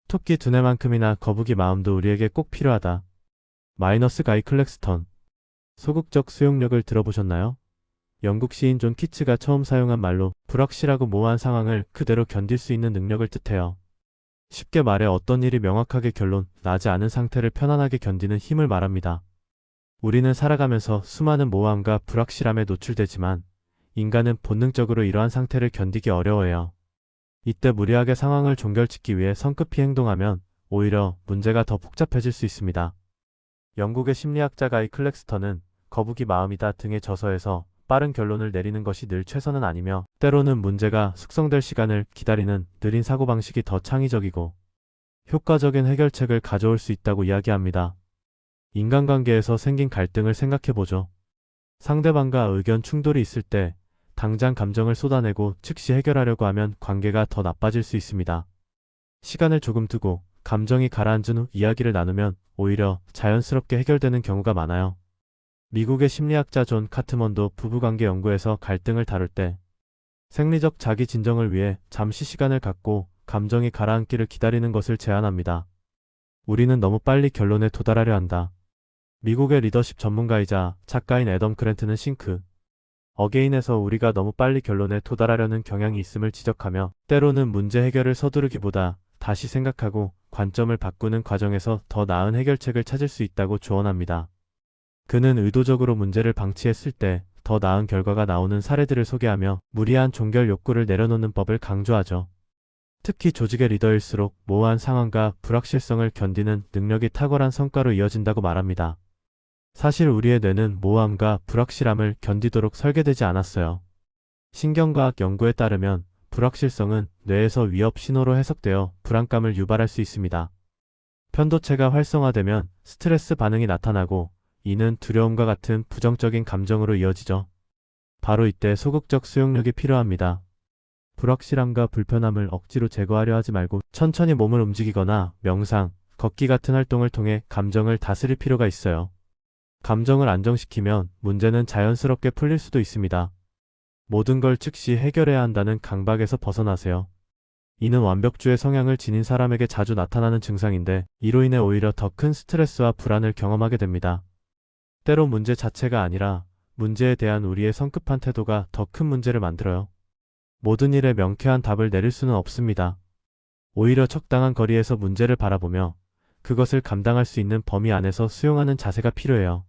토끼 두뇌만큼이나 거북이 마음도 우리에게 꼭 필요하다. 마이너스 가이 클렉스턴. 소극적 수용력을 들어보셨나요? 영국 시인 존 키츠가 처음 사용한 말로 불확실하고 모호한 상황을 그대로 견딜 수 있는 능력을 뜻해요. 쉽게 말해 어떤 일이 명확하게 결론 나지 않은 상태를 편안하게 견디는 힘을 말합니다. 우리는 살아가면서 수많은 모호함과 불확실함에 노출되지만 인간은 본능적으로 이러한 상태를 견디기 어려워해요. 이때 무리하게 상황을 종결짓기 위해 성급히 행동하면 오히려 문제가 더 복잡해질 수 있습니다. 영국의 심리학자 가이 클렉스턴은 거북이 마음이다 등의 저서에서 빠른 결론을 내리는 것이 늘 최선은 아니며 때로는 문제가 숙성될 시간을 기다리는 느린 사고방식이 더 창의적이고 효과적인 해결책을 가져올 수 있다고 이야기합니다. 인간관계에서 생긴 갈등을 생각해보죠. 상대방과 의견 충돌이 있을 때 당장 감정을 쏟아내고 즉시 해결하려고 하면 관계가 더 나빠질 수 있습니다. 시간을 조금 두고 감정이 가라앉은 후 이야기를 나누면 오히려 자연스럽게 해결되는 경우가 많아요. 미국의 심리학자 존 카트먼도 부부관계 연구에서 갈등을 다룰 때 생리적 자기 진정을 위해 잠시 시간을 갖고 감정이 가라앉기를 기다리는 것을 제안합니다. 우리는 너무 빨리 결론에 도달하려 한다. 미국의 리더십 전문가이자 작가인 애덤 그랜트는 싱크 어게인에서 우리가 너무 빨리 결론에 도달하려는 경향이 있음을 지적하며 때로는 문제 해결을 서두르기보다 다시 생각하고 관점을 바꾸는 과정에서 더 나은 해결책을 찾을 수 있다고 조언합니다. 그는 의도적으로 문제를 방치했을 때 더 나은 결과가 나오는 사례들을 소개하며 무리한 종결 욕구를 내려놓는 법을 강조하죠. 특히 조직의 리더일수록 모호한 상황과 불확실성을 견디는 능력이 탁월한 성과로 이어진다고 말합니다. 사실 우리의 뇌는 모호함과 불확실함을 견디도록 설계되지 않았어요. 신경과학 연구에 따르면 불확실성은 뇌에서 위협 신호로 해석되어 불안감을 유발할 수 있습니다. 편도체가 활성화되면 스트레스 반응이 나타나고 이는 두려움과 같은 부정적인 감정으로 이어지죠. 바로 이때 소극적 수용력이 필요합니다. 불확실함과 불편함을 억지로 제거하려 하지 말고 천천히 몸을 움직이거나 명상, 걷기 같은 활동을 통해 감정을 다스릴 필요가 있어요. 감정을 안정시키면 문제는 자연스럽게 풀릴 수도 있습니다. 모든 걸 즉시 해결해야 한다는 강박에서 벗어나세요. 이는 완벽주의 성향을 지닌 사람에게 자주 나타나는 증상인데 이로 인해 오히려 더 큰 스트레스와 불안을 경험하게 됩니다. 때로 문제 자체가 아니라 문제에 대한 우리의 성급한 태도가 더 큰 문제를 만들어요. 모든 일에 명쾌한 답을 내릴 수는 없습니다. 오히려 적당한 거리에서 문제를 바라보며 그것을 감당할 수 있는 범위 안에서 수용하는 자세가 필요해요.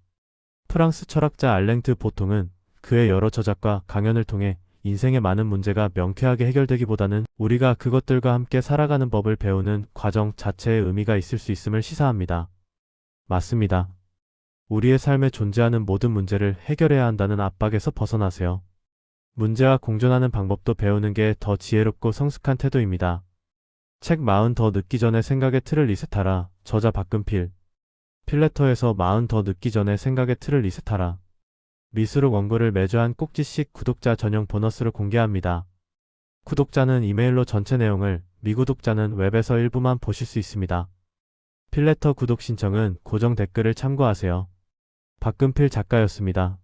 프랑스 철학자 알랭 드 보통은 그의 여러 저작과 강연을 통해 인생의 많은 문제가 명쾌하게 해결되기보다는 우리가 그것들과 함께 살아가는 법을 배우는 과정 자체에 의미가 있을 수 있음을 시사합니다. 맞습니다. 우리의 삶에 존재하는 모든 문제를 해결해야 한다는 압박에서 벗어나세요. 문제와 공존하는 방법도 배우는 게 더 지혜롭고 성숙한 태도입니다. 책 40 더 늦기 전에 생각의 틀을 리셋하라. 저자 박근필. 필레터에서 40 더 늦기 전에 생각의 틀을 리셋하라. 미수록 원고를 매주 한 꼭지씩 구독자 전용 보너스로 공개합니다. 구독자는 이메일로 전체 내용을, 미구독자는 웹에서 일부만 보실 수 있습니다. 필레터 구독 신청은 고정 댓글을 참고하세요. 박근필 작가였습니다.